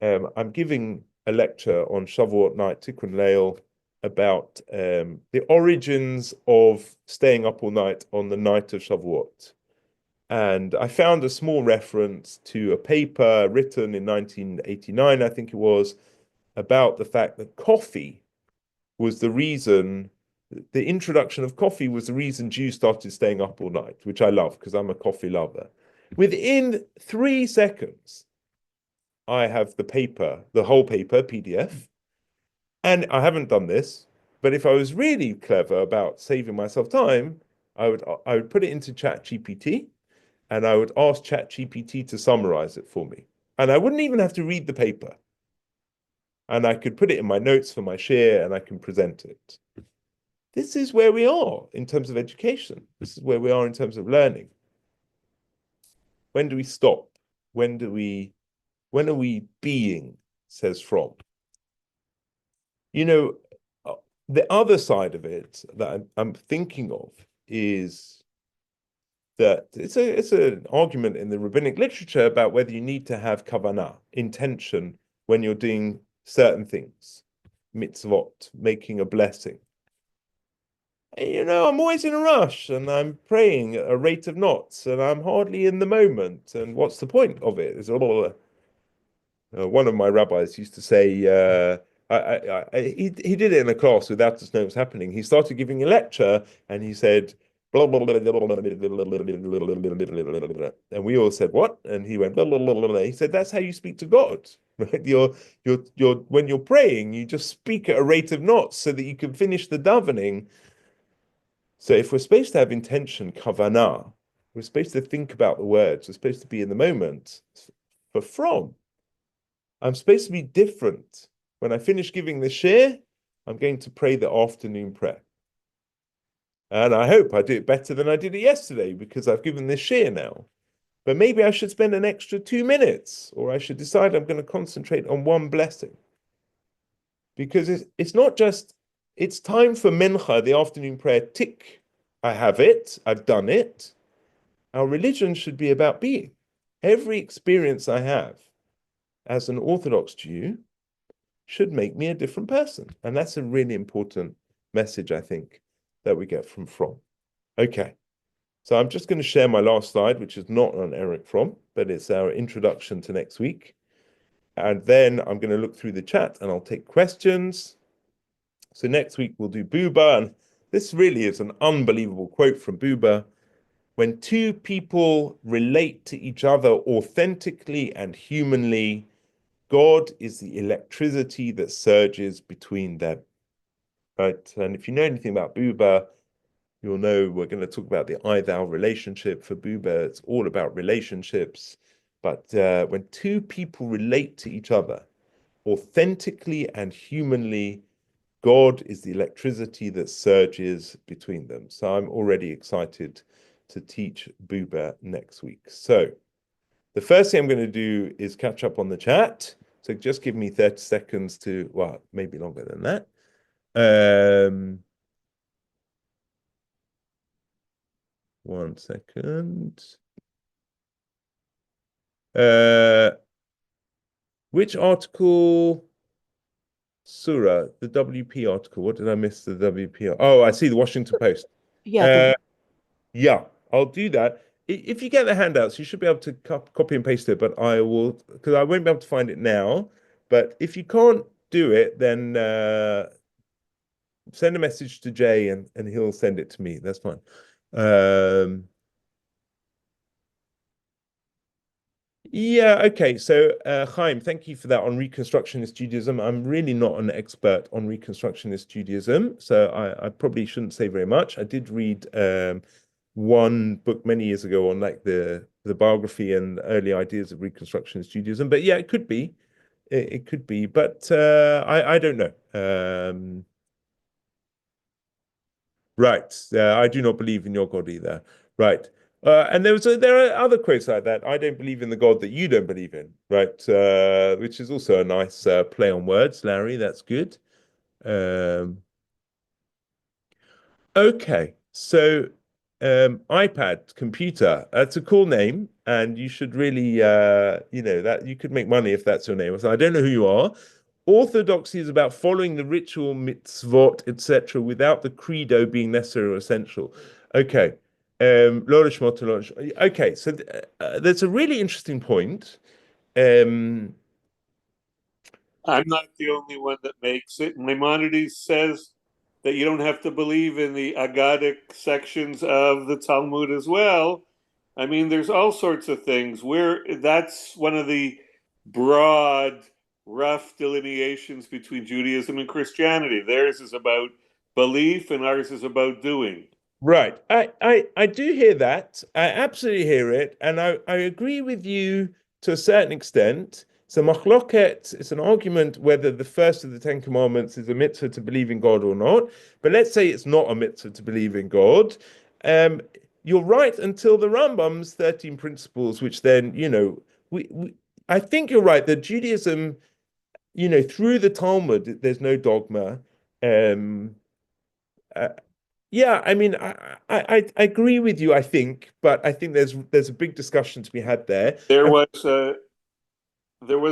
I'm giving a lecture on Shavuot night, Tikkun Leil, about the origins of staying up all night on the night of Shavuot. And I found a small reference to a paper written in 1989, I think it was, about the fact that coffee was the reason, the introduction of coffee was the reason Jews started staying up all night, which I love because I'm a coffee lover. Within 3 seconds, I have the paper, the whole paper, PDF. And I haven't done this, but if I was really clever about saving myself time, I would put it into ChatGPT and I would ask ChatGPT to summarize it for me. And I wouldn't even have to read the paper. And I could put it in my notes for my share and I can present it. This is where we are in terms of education. This is where we are in terms of learning. When do we stop? When are we being, says Fromm. You know, the other side of it that I'm thinking of is that it's an argument in the rabbinic literature about whether you need to have kavanah, intention, when you're doing certain things, mitzvot, making a blessing. You know, I'm always in a rush and I'm praying at a rate of knots and I'm hardly in the moment. And what's the point of it? It's all. One of my rabbis used to say, he did it in a class without us knowing what was happening. He started giving a lecture and he said, blah, blah, blah, blah, blah, blah, blah. And we all said, what? And he went, blah, blah, blah, blah, blah. He said, that's how you speak to God, right? When you're praying, you just speak at a rate of knots so that you can finish the davening. So if we're supposed to have intention, kavanah, we're supposed to think about the words, we're supposed to be in the moment. For from, I'm supposed to be different. When I finish giving the share, I'm going to pray the afternoon prayer. And I hope I do it better than I did it yesterday because I've given this share now. But maybe I should spend an extra 2 minutes, or I should decide I'm going to concentrate on one blessing. Because it's not just, it's time for mincha, the afternoon prayer, tick. I have it, I've done it. Our religion should be about being. Every experience I have as an Orthodox Jew should make me a different person. And that's a really important message, I think, that we get from Fromm. Okay, so I'm just going to share my last slide, which is not on Eric Fromm, but it's our introduction to next week. And then I'm going to look through the chat and I'll take questions. So next week we'll do Buber. And this really is an unbelievable quote from Buber. When two people relate to each other authentically and humanly, God is the electricity that surges between them. Right? And if you know anything about Buber, you'll know we're going to talk about the I-thou relationship. For Buber, it's all about relationships. But when two people relate to each other authentically and humanly, God is the electricity that surges between them. So I'm already excited to teach Buber next week. So the first thing I'm going to do is catch up on the chat. So just give me 30 seconds to, well, maybe longer than that. One second. Which article? Surah, the WP article. What did I miss? The WP? Oh, I see the Washington Post. Yeah. Yeah, I'll do that. If you get the handouts, you should be able to copy and paste it, but I will, because I won't be able to find it now. But if you can't do it, then send a message to Jay and he'll send it to me. That's fine. Yeah, okay. So, Chaim, thank you for that on Reconstructionist Judaism. I'm really not an expert on Reconstructionist Judaism, so I probably shouldn't say very much. I did read one book many years ago on like the biography and early ideas of Reconstructionist Judaism, but yeah, it could be. It could be, but I don't know. Right. I do not believe in your God either. Right. And there are other quotes like that. I don't believe in the God that you don't believe in. Right. Which is also a nice play on words, Larry. That's good. Okay. So iPad, computer, that's a cool name. And you should really, that you could make money if that's your name. So I don't know who you are. Orthodoxy is about following the ritual, mitzvot, etc., without the credo being necessary or essential. Okay. Okay, so there's a really interesting point. I'm not the only one that makes it. Maimonides says that you don't have to believe in the Agadic sections of the Talmud as well. I mean, there's all sorts of things where that's one of the broad, rough delineations between Judaism and Christianity. Theirs is about belief and ours is about doing. Right. I do hear that. I absolutely hear it. And I agree with you to a certain extent. So machloket, it's an argument whether the first of the Ten Commandments is a mitzvah to believe in God or not. But let's say it's not a mitzvah to believe in God. You're right until the Rambam's 13 principles, which then, I think you're right that Judaism, through the Talmud, there's no dogma. Yeah, I mean, I agree with you, I think, but I think there's a big discussion to be had there. There was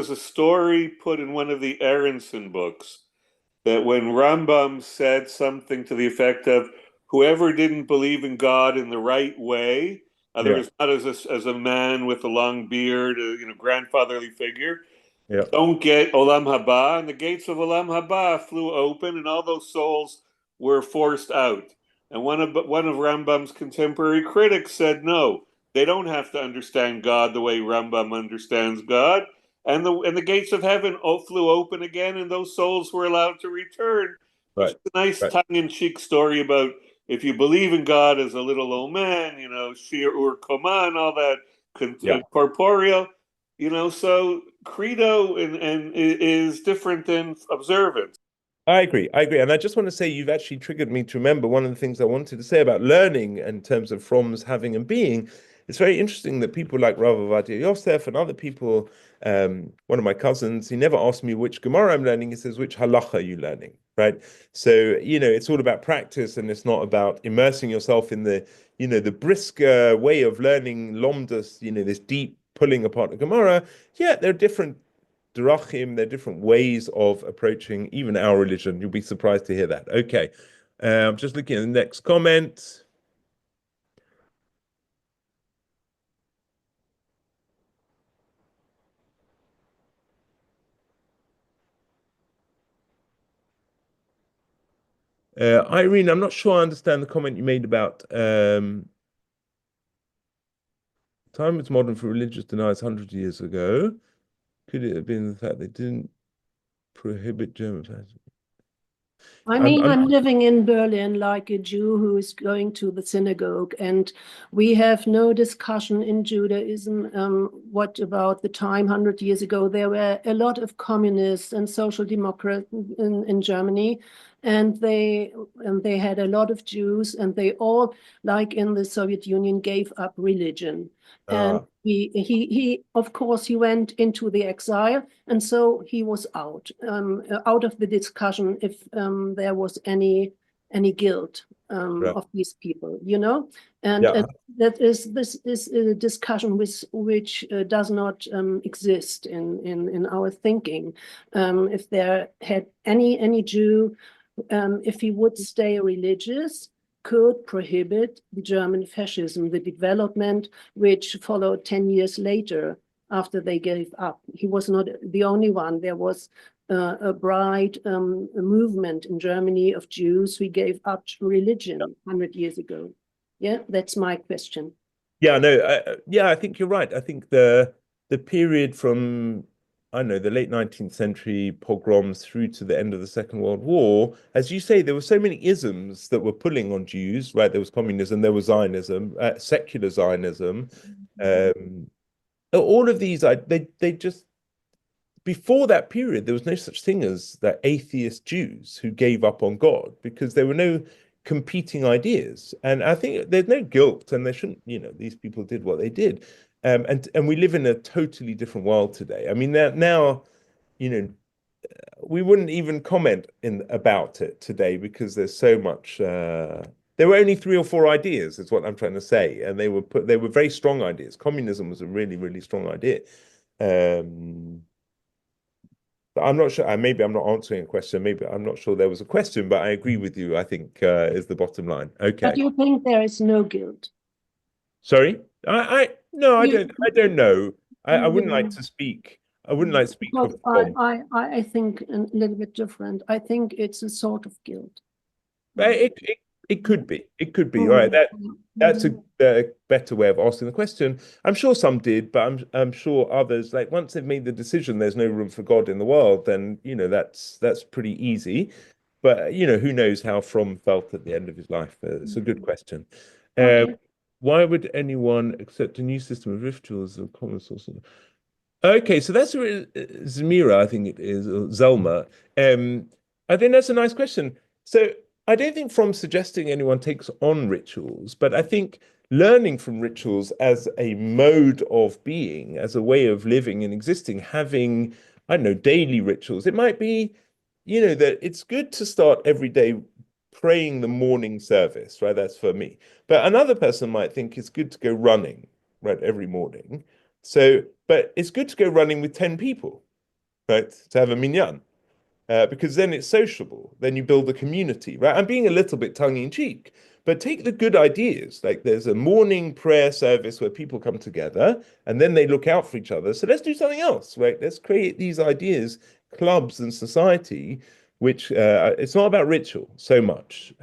a story put in one of the Aronson books that when Rambam said something to the effect of whoever didn't believe in God in the right way, other words, not as a man with a long beard, grandfatherly figure, don't get Olam Haba, and the gates of Olam Haba flew open, and all those souls were forced out. And one of Rambam's contemporary critics said, no, they don't have to understand God the way Rambam understands God. And the gates of heaven flew open again, and those souls were allowed to return. Which Right. is a nice Right. tongue-in-cheek story about if you believe in God as a little old man, Shir Ur Koma and all that, Yeah. corporeal, so credo and is different than observance. I agree. And I just want to say you've actually triggered me to remember one of the things I wanted to say about learning in terms of Fromm's having and being. It's very interesting that people like Rav Ovadia Yosef and other people, one of my cousins, he never asked me which Gemara I'm learning. He says, which halacha are you learning? Right. So, it's all about practice and it's not about immersing yourself in the brisk way of learning Lomdus, this deep pulling apart the Gemara. Yeah, there are different drachim, there are different ways of approaching even our religion. You'll be surprised to hear that. Okay. I'm just looking at the next comment. Irene, I'm not sure I understand the comment you made about time was modern for religious deniers 100 years ago. Could it have been the fact they didn't prohibit German fashion? I mean, I'm living in Berlin like a Jew who is going to the synagogue, and we have no discussion in Judaism. What about the time 100 years ago? There were a lot of communists and social democrats in Germany, and they had a lot of Jews, and they all, like in the Soviet Union, gave up religion. And he of course he went into the exile, and so he was out of the discussion if there was any guilt of these people, and this is a discussion which does not exist in our thinking. If there had any Jew, if he would stay religious, could prohibit the German fascism, the development which followed 10 years later after they gave up. He was not the only one. There was a bright movement in Germany of Jews who gave up religion 100 years ago. Yeah, that's my question. Yeah, no, I think you're right. I think the period from the late 19th century pogroms through to the end of the Second World War, as you say, there were so many isms that were pulling on Jews, right? There was communism, there was Zionism, secular Zionism. All of these, they just, before that period, there was no such thing as the atheist Jews who gave up on God because there were no competing ideas. And I think there's no guilt, and there shouldn't, these people did what they did. And we live in a totally different world today. I mean, now, we wouldn't even comment about it today because there's so much. There were only 3 or 4 ideas, is what I'm trying to say, and they were very strong ideas. Communism was a really, really strong idea. But I'm not sure. Maybe I'm not answering a question. Maybe I'm not sure there was a question, but I agree with you. I think is the bottom line. Okay. But you think there is no guilt? Sorry, no, I don't know. I wouldn't like to speak. I wouldn't like to speak for I think a little bit different. I think it's a sort of guilt. It could be. It could be. All right. That's a better way of asking the question. I'm sure some did, but I'm sure others, like once they've made the decision, there's no room for God in the world, then that's pretty easy. But who knows how Fromm felt at the end of his life? It's a good question. Why would anyone accept a new system of rituals of common source? Okay, so that's Zamira, I think it is, or Zelma. I think that's a nice question. So I don't think from suggesting anyone takes on rituals, but I think learning from rituals as a mode of being, as a way of living and existing, having, I don't know, daily rituals. It might be, that it's good to start every day praying the morning service, right? That's for me. But another person might think it's good to go running, right, every morning. So, but it's good to go running with 10 people, right, to have a minyan. Because then it's sociable. Then you build a community, right? I'm being a little bit tongue-in-cheek, but take the good ideas. Like there's a morning prayer service where people come together and then they look out for each other. So let's do something else, right? Let's create these ideas, clubs and society, which it's not about ritual so much.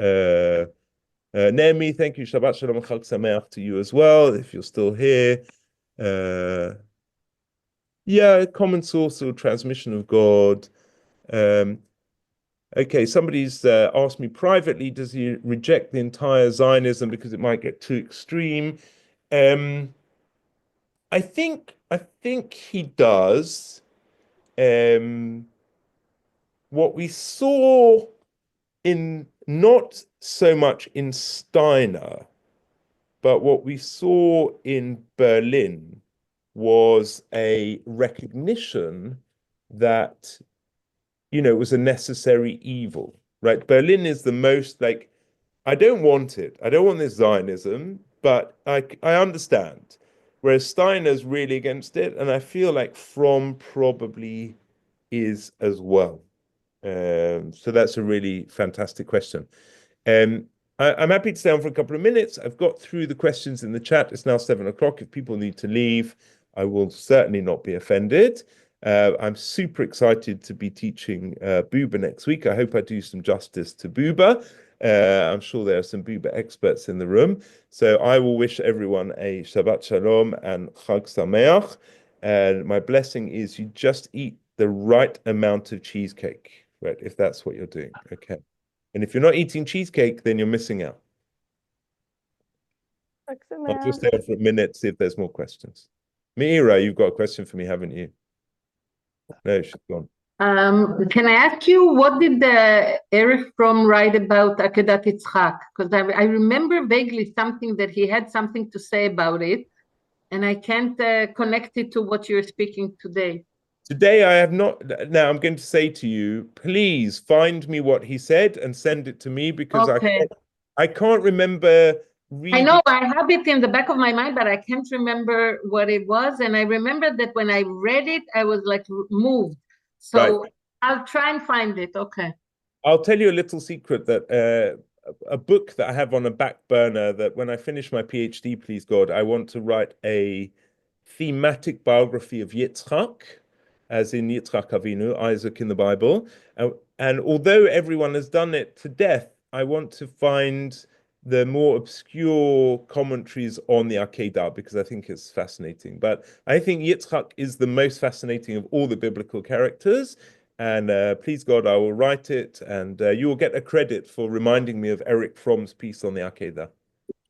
Naomi, thank you. Shabbat Shalom and Chag Sameach to you as well, if you're still here. Yeah, common source or transmission of God. Okay, somebody's asked me privately, does he reject the entire Zionism because it might get too extreme? I think he does. What we saw in not so much in Steiner, but what we saw in Berlin was a recognition that, it was a necessary evil, right? Berlin is the most like, I don't want it. I don't want this Zionism, but I understand. Whereas Steiner's really against it, and I feel like Fromm probably is as well. So that's a really fantastic question. I'm happy to stay on for a couple of minutes. I've got through the questions in the chat. It's now 7 o'clock. If people need to leave, I will certainly not be offended. I'm super excited to be teaching Buba next week. I hope I do some justice to Buba. I'm sure there are some Buba experts in the room. So I will wish everyone a Shabbat Shalom and Chag Sameach. And my blessing is you just eat the right amount of cheesecake, right? If that's what you're doing, okay. And if you're not eating cheesecake, then you're missing out. I'll just stay on for a minute, see if there's more questions. Meira, you've got a question for me, haven't you? No, she's gone. Can I ask you, what did Erich Fromm write about Akedat Yitzchak? Because I remember vaguely something that he had something to say about it, and I can't connect it to what you're speaking today. Today, I have not. Now, I'm going to say to you, please find me what he said and send it to me because Okay. I can't remember reading. I know I have it in the back of my mind, but I can't remember what it was. And I remember that when I read it, I was like moved. So Right. I'll try and find it. Okay. I'll tell you a little secret that a book that I have on a back burner that when I finish my PhD, please God, I want to write a thematic biography of Yitzchak, as in Yitzchak Avinu, Isaac in the Bible. And although everyone has done it to death, I want to find the more obscure commentaries on the Akedah because I think it's fascinating. But I think Yitzchak is the most fascinating of all the biblical characters. And please God, I will write it, and you will get a credit for reminding me of Erich Fromm's piece on the Akedah.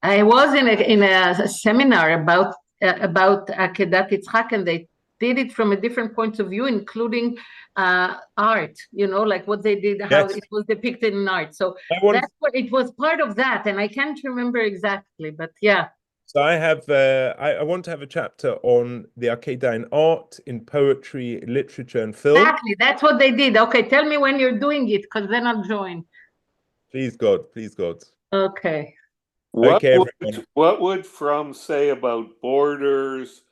I was in a seminar about Akedat Yitzchak, and they did it from a different point of view, including art, like what they did, how it was depicted in art. So that's what it was part of that, and I can't remember exactly, but yeah. So I have, I want to have a chapter on the Akedah in art, in poetry, literature, and film. Exactly, that's what they did. Okay, tell me when you're doing it, because then I'll join. Please God, please God. Okay. What would Fromm say about borders,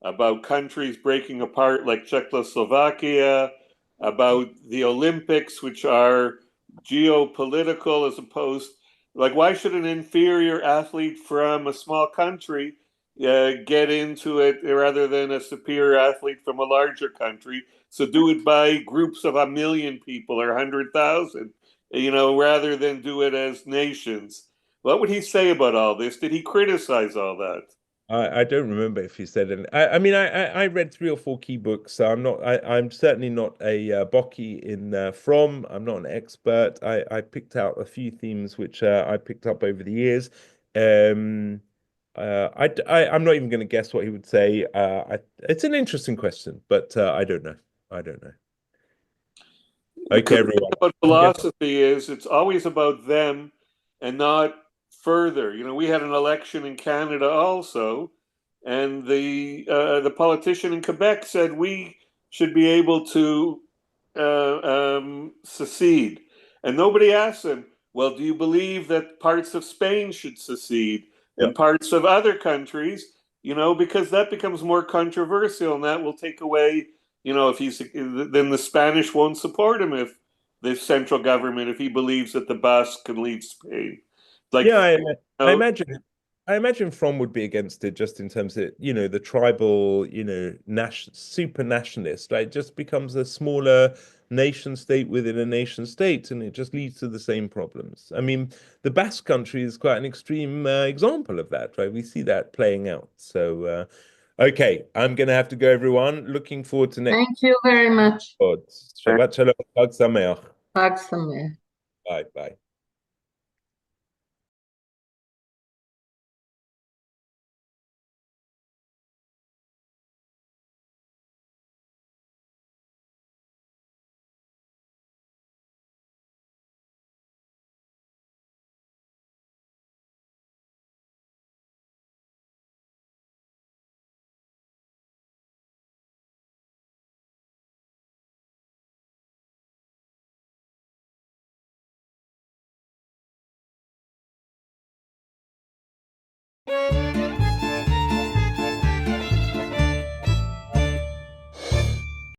about countries breaking apart like Czechoslovakia, about the Olympics, which are geopolitical as opposed, like why should an inferior athlete from a small country get into it rather than a superior athlete from a larger country? So do it by groups of 1 million people or 100,000, rather than do it as nations. What would he say about all this? Did he criticize all that? I don't remember if he said it. I mean, I read 3 or 4 key books, so I'm certainly not a Bockie in Fromm. I'm not an expert. I picked out a few themes which I picked up over the years. I'm not even going to guess what he would say. It's an interesting question, but I don't know. Okay, everyone. What philosophy is, it's always about them and not further. We had an election in Canada also, and the politician in Quebec said we should be able to secede, and nobody asked him, well, do you believe that parts of Spain should secede and parts of other countries? Because that becomes more controversial, and that will take away. Then the Spanish won't support him if the central government, if he believes that the Basque can leave Spain. I imagine I imagine Fromm would be against it just in terms of, the tribal, super nationalist, right? It just becomes a smaller nation state within a nation state, and it just leads to the same problems. I mean, the Basque Country is quite an extreme example of that, right? We see that playing out. So, okay, I'm going to have to go, everyone. Looking forward to next. Thank you very much. Shabbat shalom. Chag sameach. Chag Sameach. Bye, bye.